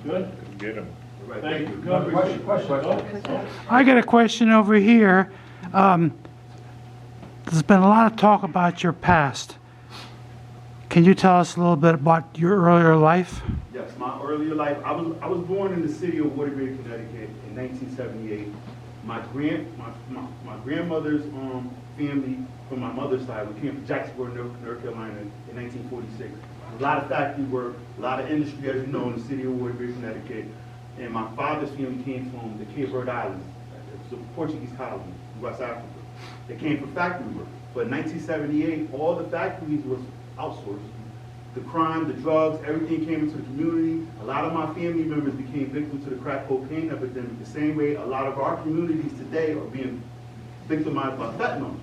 Good? Get him. Right, Thank thank you. you. Question. I got a question over here. There's been a lot of talk about your past. Can you tell us a little bit about your earlier life? Yes, my earlier life, I was born in the city of Woodbury, Connecticut in 1978. My grandmother's family from my mother's side, we came from Jacksonville, North Carolina in 1946. A lot of factory work, a lot of industry, as you know, in the city of Woodbury, Connecticut. And my father's family came from the Cape Verde Islands. It's a Portuguese colony in West Africa. They came from factory work. But in 1978, all the factories was outsourced. The crime, the drugs, everything came into the community. A lot of my family members became victims to the crack cocaine epidemic, the same way a lot of our communities today are being victimized by fentanyl.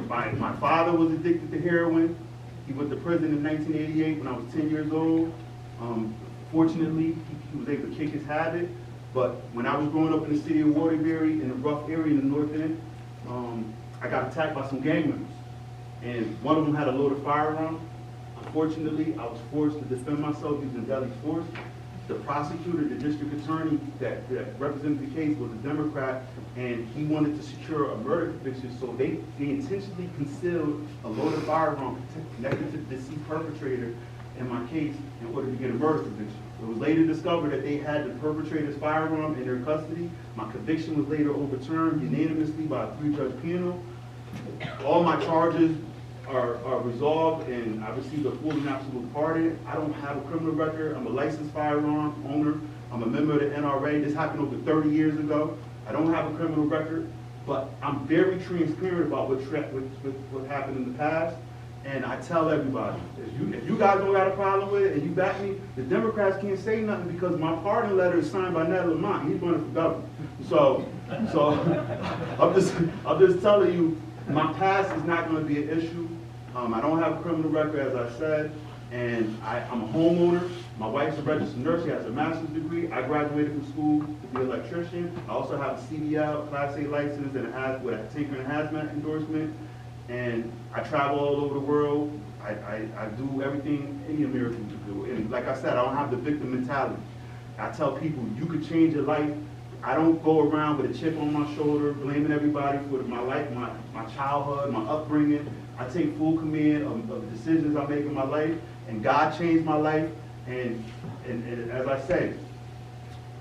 My father was addicted to heroin. He went to prison in 1988 when I was 10 years old. Fortunately, he was able to kick his habit. But when I was growing up in the city of Waterbury, in a rough area in the north end, I got attacked by some gang members. And one of them had a loaded firearm. Unfortunately, I was forced to defend myself using deadly force. The prosecutor, the district attorney that represented the case was a Democrat, and he wanted to secure a murder conviction, so they intentionally concealed a loaded firearm connected to the deceased perpetrator in my case in order to get a murder conviction. It was later discovered that they had the perpetrator's firearm in their custody. My conviction was later overturned unanimously by a 3-judge panel. All my charges are resolved, and I received a full and absolute pardon. I don't have a criminal record. I'm a licensed firearm owner. I'm a member of the NRA. This happened over 30 years ago. I don't have a criminal record, but I'm very transparent about what happened in the past. And I tell everybody, if you guys don't got a problem with it and you back me, the Democrats can't say nothing because my pardon letter is signed by Ned Lamont. He's running for governor. So I'm just telling you, my past is not going to be an issue. I don't have a criminal record, as I said, and I'm a homeowner. My wife's a registered nurse. She has a master's degree. I graduated from school to be an electrician. I also have a CDL, Class A license, and with a Tinker and Hazmat endorsement. And I travel all over the world. I do everything any American could do. And like I said, I don't have the victim mentality. I tell people, you could change your life. I don't go around with a chip on my shoulder, blaming everybody for my life, my childhood, my upbringing. I take full command of the decisions I make in my life, and God changed my life. And as I say,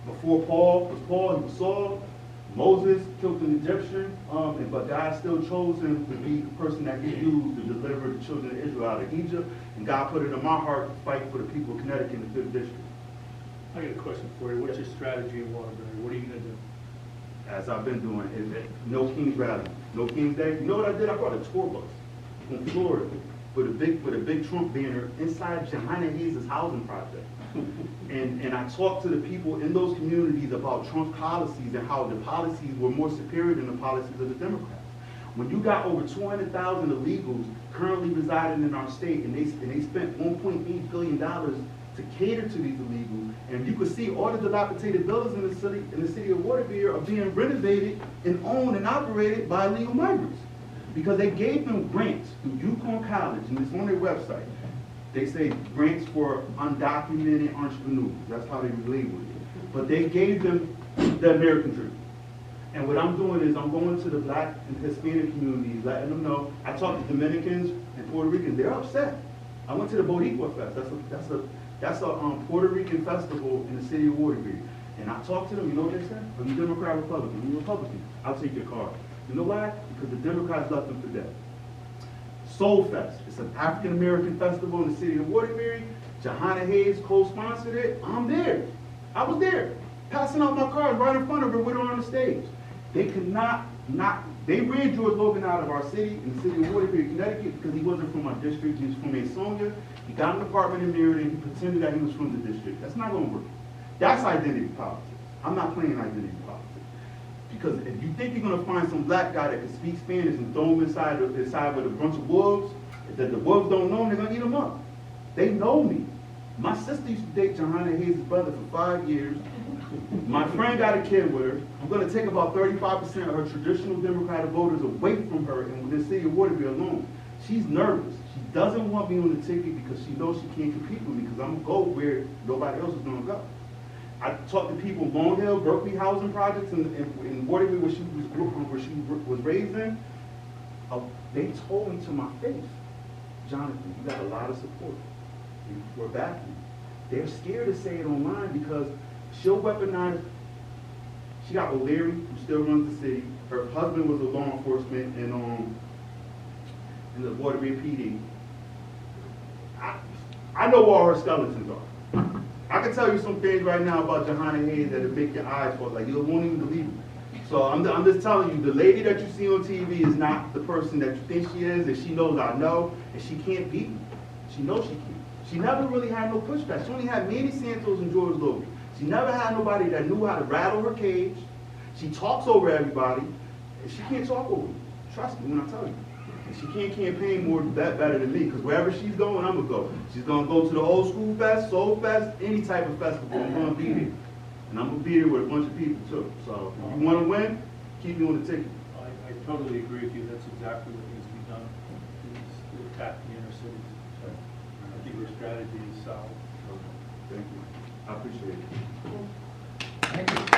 before Paul he was Saul. Moses killed an Egyptian, but God still chose him to be the person that he used to deliver the children of Israel out of Egypt. And God put it in my heart to fight for the people of Connecticut in the 5th District. I got a question for you. What's your strategy in Waterbury? What are you going to do? As I've been doing, no King's Rally, no King's Day. You know what I did? I brought a tour bus from Florida with a big Trump banner inside Johanna Hayes' housing project. And I talked to the people in those communities about Trump's policies and how the policies were more superior than the policies of the Democrats. When you got over 200,000 illegals currently residing in our state, and they spent $1.8 billion to cater to these illegals, and you could see all the dilapidated buildings in the city of Waterbury are being renovated and owned and operated by illegal migrants, because they gave them grants through Yukon College, and it's on their website. They say grants for undocumented entrepreneurs. That's how they labeled it. But they gave them the American dream. And what I'm doing is I'm going to the Black and Hispanic communities, letting them know. I talked to Dominicans and Puerto Ricans. They're upset. I went to the Boricua Fest. That's a Puerto Rican festival in the city of Woodbury. And I talked to them. You know what they said? Are you Democrat, Republican? You're Republican. I'll take your card. You know why? Because the Democrats left them for dead. Soul Fest. It's an African-American festival in the city of Woodbury. Johanna Hayes co-sponsored it. I'm there. I was there, passing out my cards right in front of her with her on the stage. They could they ran George Logan out of our city, in the city of Woodbury, Connecticut, because he wasn't from our district. He was from Ansonia. He got an apartment in Meriden. He pretended that he was from the district. That's not going to work. That's identity politics. I'm not playing identity politics. Because if you think you're going to find some black guy that can speak Spanish and throw him inside with a bunch of wolves, that the wolves don't know him, they're going to eat him up. They know me. My sister used to date Johanna Hayes' brother for 5 years. My friend got a kid with her. I'm going to take about 35% of her traditional Democratic voters away from her in the city of Woodbury alone. She's nervous. She doesn't want me on the ticket because she knows she can't compete with me because I'm gonna go where nobody else is gonna go. I talked to people in Long Hill, Berkeley housing projects in Woodbury where she was raised in. They told me to my face, Jonathan, you got a lot of support. We're backing you. They're scared to say it online because she'll weaponize. She got O'Leary, who still runs the city. Her husband was a law enforcement in the Woodbury PD. I know where all her skeletons are. I can tell you some things right now about Johanna Hayes that'll make your eyes fall, like you won't even believe it. So I'm just telling you, the lady that you see on TV is not the person that you think she is, and she knows I know, and she can't beat me. She knows she can't. She never really had no pushback. She only had Manny Santos and George Logan. She never had nobody that knew how to rattle her cage. She talks over everybody, and she can't talk over me. Trust me when I tell you. And she can't campaign better than me, because wherever she's going, I'm going to go. She's going to go to the Old School Fest, Soul Fest, any type of festival. I'm going to be there. And I'm going to be there with a bunch of people, too. So if you want to win, keep me on the ticket. I totally agree with you. That's exactly what needs to be done, is to attack the inner cities. So I think your strategy is solid. Thank you. I appreciate it. Thank you.